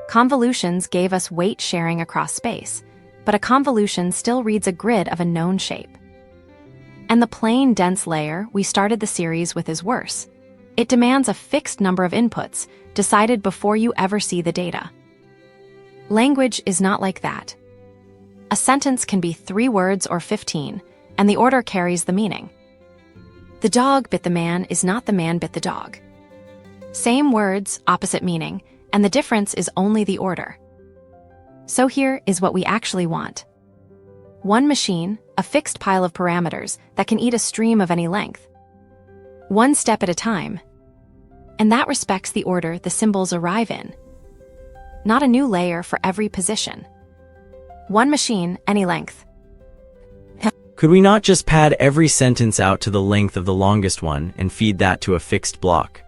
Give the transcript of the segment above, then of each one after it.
Convolutions gave us weight sharing across space, but a convolution still reads a grid of a known shape. And the plain, dense layer we started the series with is worse. It demands a fixed number of inputs, decided before you ever see the data. Language is not like that. A sentence can be 3 words or 15, and the order carries the meaning. The dog bit the man is not the man bit the dog. Same words, opposite meaning, and the difference is only the order. So here is what we actually want. One machine, a fixed pile of parameters that can eat a stream of any length. One step at a time. And that respects the order the symbols arrive in. Not a new layer for every position. One machine, any length. Could we not just pad every sentence out to the length of the longest one and feed that to a fixed block?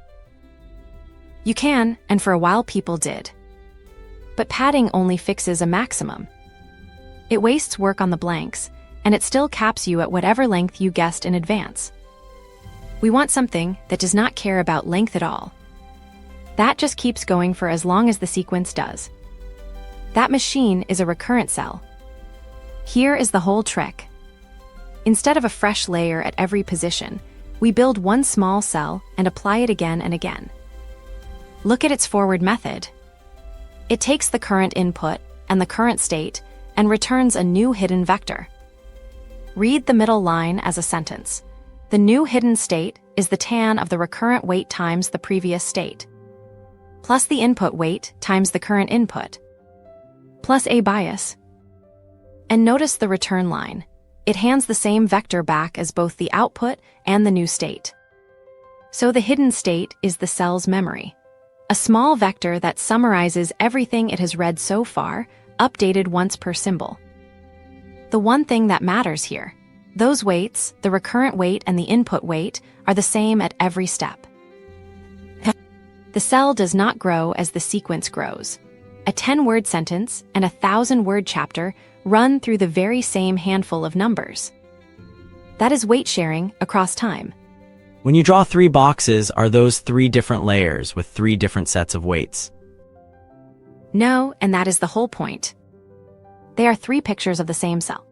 You can, and for a while people did. But padding only fixes a maximum. It wastes work on the blanks, and it still caps you at whatever length you guessed in advance. We want something that does not care about length at all. That just keeps going for as long as the sequence does. That machine is a recurrent cell. Here is the whole trick. Instead of a fresh layer at every position, we build one small cell and apply it again and again. Look at its forward method. It takes the current input and the current state and returns a new hidden vector. Read the middle line as a sentence. The new hidden state is the tan of the recurrent weight times the previous state, plus the input weight times the current input, plus a bias. And notice the return line. It hands the same vector back as both the output and the new state. So the hidden state is the cell's memory, a small vector that summarizes everything it has read so far, updated once per symbol. The one thing that matters here, those weights, the recurrent weight and the input weight, are the same at every step. The cell does not grow as the sequence grows. A 10-word sentence and a 1,000-word chapter run through the very same handful of numbers. That is weight sharing across time. When you draw 3 boxes, are those 3 different layers with 3 different sets of weights? No, and that is the whole point. They are 3 pictures of the same cell.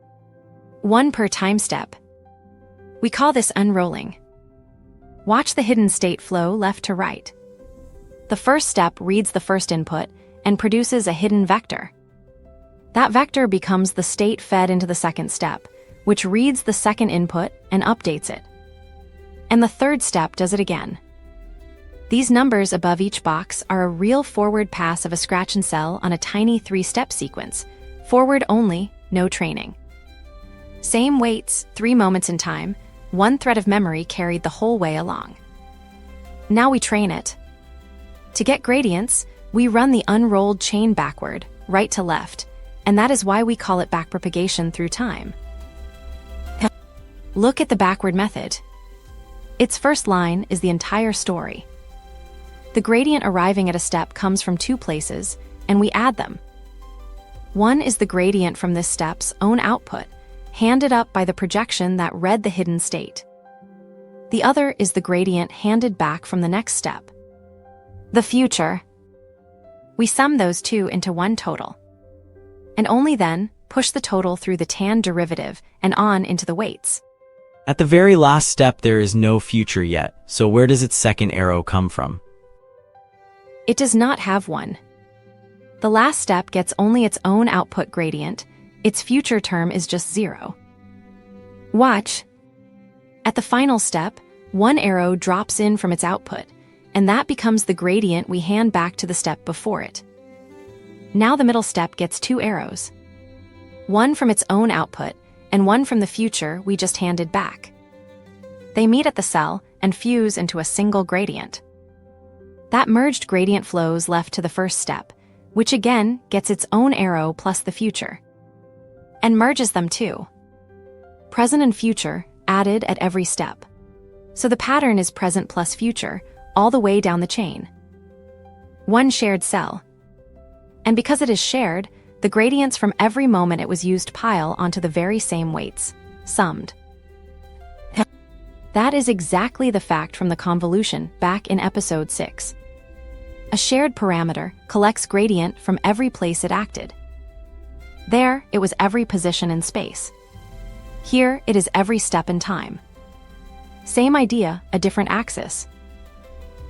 1 per time step. We call this unrolling. Watch the hidden state flow left to right. The first step reads the first input and produces a hidden vector. That vector becomes the state fed into the second step, which reads the second input and updates it. And the third step does it again. These numbers above each box are a real forward pass of a scratch and cell on a tiny 3-step sequence. Forward only, no training. Same weights, 3 moments in time, 1 thread of memory carried the whole way along. Now we train it. To get gradients, we run the unrolled chain backward, right to left, and that is why we call it backpropagation through time. Look at the backward method. Its first line is the entire story. The gradient arriving at a step comes from 2 places, and we add them. One is the gradient from this step's own output, handed up by the projection that read the hidden state. The other is the gradient handed back from the next step. The future. We sum those 2 into one total. And only then push the total through the tan derivative and on into the weights. At the very last step there is no future yet, so where does its second arrow come from? It does not have one. The last step gets only its own output gradient. Its future term is just 0. Watch. At the final step, 1 arrow drops in from its output, and that becomes the gradient we hand back to the step before it. Now the middle step gets 2 arrows. 1 from its own output, and 1 from the future we just handed back. They meet at the cell and fuse into a single gradient. That merged gradient flows left to the first step, which again gets its own arrow plus the future. And merges them too. Present and future added at every step. So the pattern is present plus future all the way down the chain. One shared cell. And because it is shared, the gradients from every moment it was used pile onto the very same weights, summed. That is exactly the fact from the convolution back in episode 6. A shared parameter collects gradient from every place it acted. There, it was every position in space. Here, it is every step in time. Same idea, a different axis.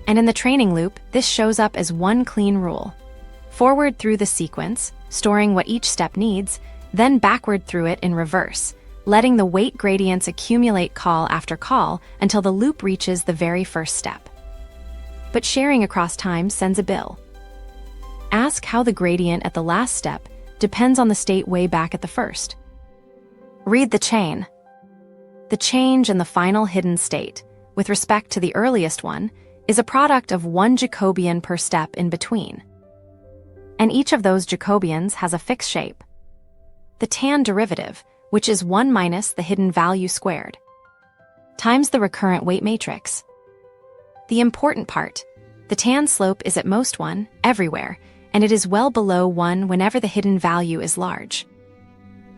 And in the training loop, this shows up as one clean rule. Forward through the sequence, storing what each step needs, then backward through it in reverse, letting the weight gradients accumulate call after call until the loop reaches the very first step. But sharing across time sends a bill. Ask how the gradient at the last step depends on the state way back at the first. Read the chain. The change in the final hidden state, with respect to the earliest one, is a product of one Jacobian per step in between. And each of those Jacobians has a fixed shape. The tan derivative, which is 1 minus the hidden value squared, times the recurrent weight matrix. The important part, the tan slope is at most 1, everywhere, and it is well below 1 whenever the hidden value is large.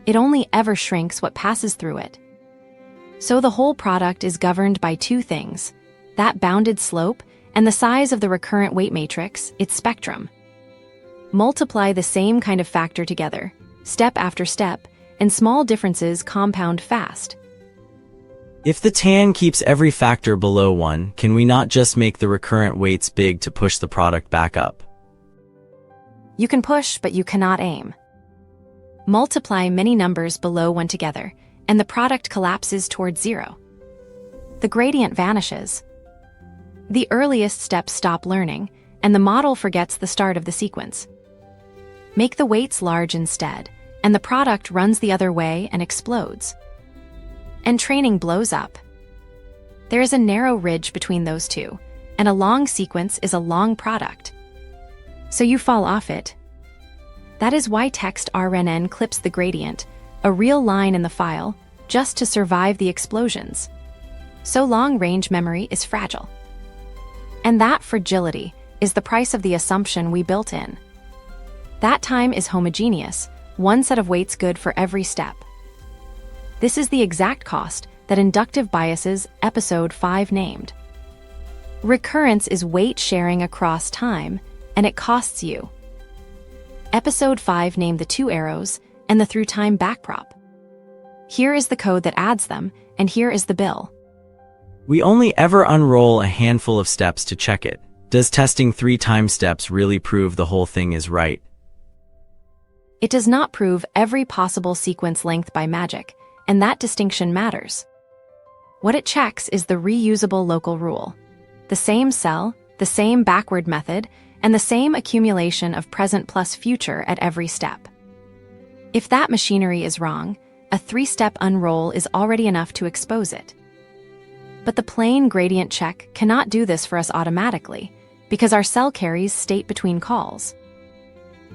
It only ever shrinks what passes through it. So the whole product is governed by two things, that bounded slope and the size of the recurrent weight matrix, its spectrum. Multiply the same kind of factor together, step after step, and small differences compound fast. If the tan keeps every factor below 1, can we not just make the recurrent weights big to push the product back up? You can push, but you cannot aim. Multiply many numbers below 1 together, and the product collapses towards 0. The gradient vanishes. The earliest steps stop learning, and the model forgets the start of the sequence. Make the weights large instead, and the product runs the other way and explodes. And training blows up. There is a narrow ridge between those two, and a long sequence is a long product. So you fall off it. That is why text RNN clips the gradient, a real line in the file, just to survive the explosions. So long-range memory is fragile. And that fragility is the price of the assumption we built in. That time is homogeneous, one set of weights good for every step. This is the exact cost that Inductive Biases Episode 5 named. Recurrence is weight sharing across time, and it costs you. Episode 5 named the 2 arrows and the through time backprop. Here is the code that adds them, and here is the bill. We only ever unroll a handful of steps to check it. Does testing 3 time steps really prove the whole thing is right? It does not prove every possible sequence length by magic, and that distinction matters. What it checks is the reusable local rule. The same cell, the same backward method, and the same accumulation of present plus future at every step. If that machinery is wrong, a 3-step unroll is already enough to expose it. But the plain gradient check cannot do this for us automatically, because our cell carries state between calls.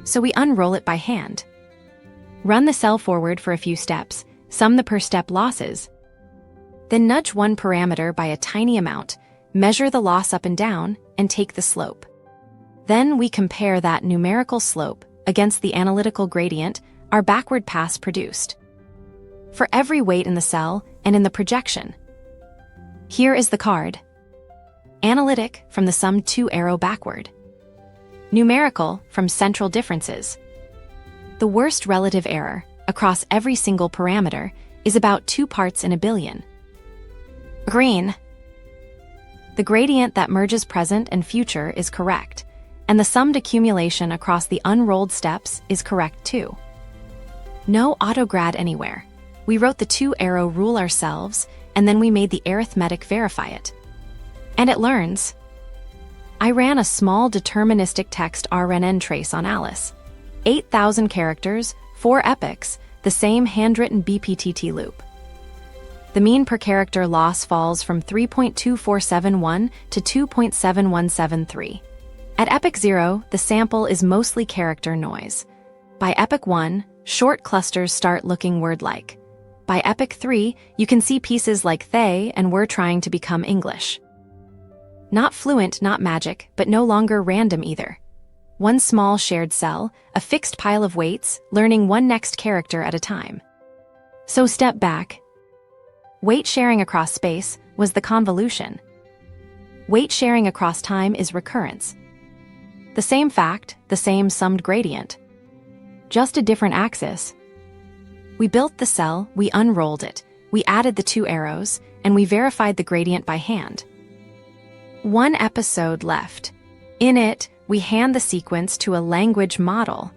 So we unroll it by hand. Run the cell forward for a few steps, sum the per-step losses, then nudge one parameter by a tiny amount, measure the loss up and down, and take the slope. Then we compare that numerical slope against the analytical gradient our backward pass produced. For every weight in the cell and in the projection. Here is the card. Analytic from the sum 2 arrow backward. Numerical from central differences. The worst relative error, across every single parameter, is about 2 parts in a billion. Green. The gradient that merges present and future is correct, and the summed accumulation across the unrolled steps is correct too. No autograd anywhere. We wrote the 2 arrow rule ourselves, and then we made the arithmetic verify it. And it learns. I ran a small deterministic text RNN trace on Alice. 8,000 characters, 4 epochs, the same handwritten BPTT loop. The mean per character loss falls from 3.2471 to 2.7173. At epoch 0, the sample is mostly character noise. By epoch 1, short clusters start looking word-like. By epoch 3, you can see pieces like they and we're trying to become English. Not fluent, not magic, but no longer random either. One small shared cell, a fixed pile of weights, learning one next character at a time. So step back. Weight sharing across space was the convolution. Weight sharing across time is recurrence. The same fact, the same summed gradient. Just a different axis. We built the cell, we unrolled it, we added the 2 arrows, and we verified the gradient by hand. 1 episode left. In it, we hand the sequence to a language model.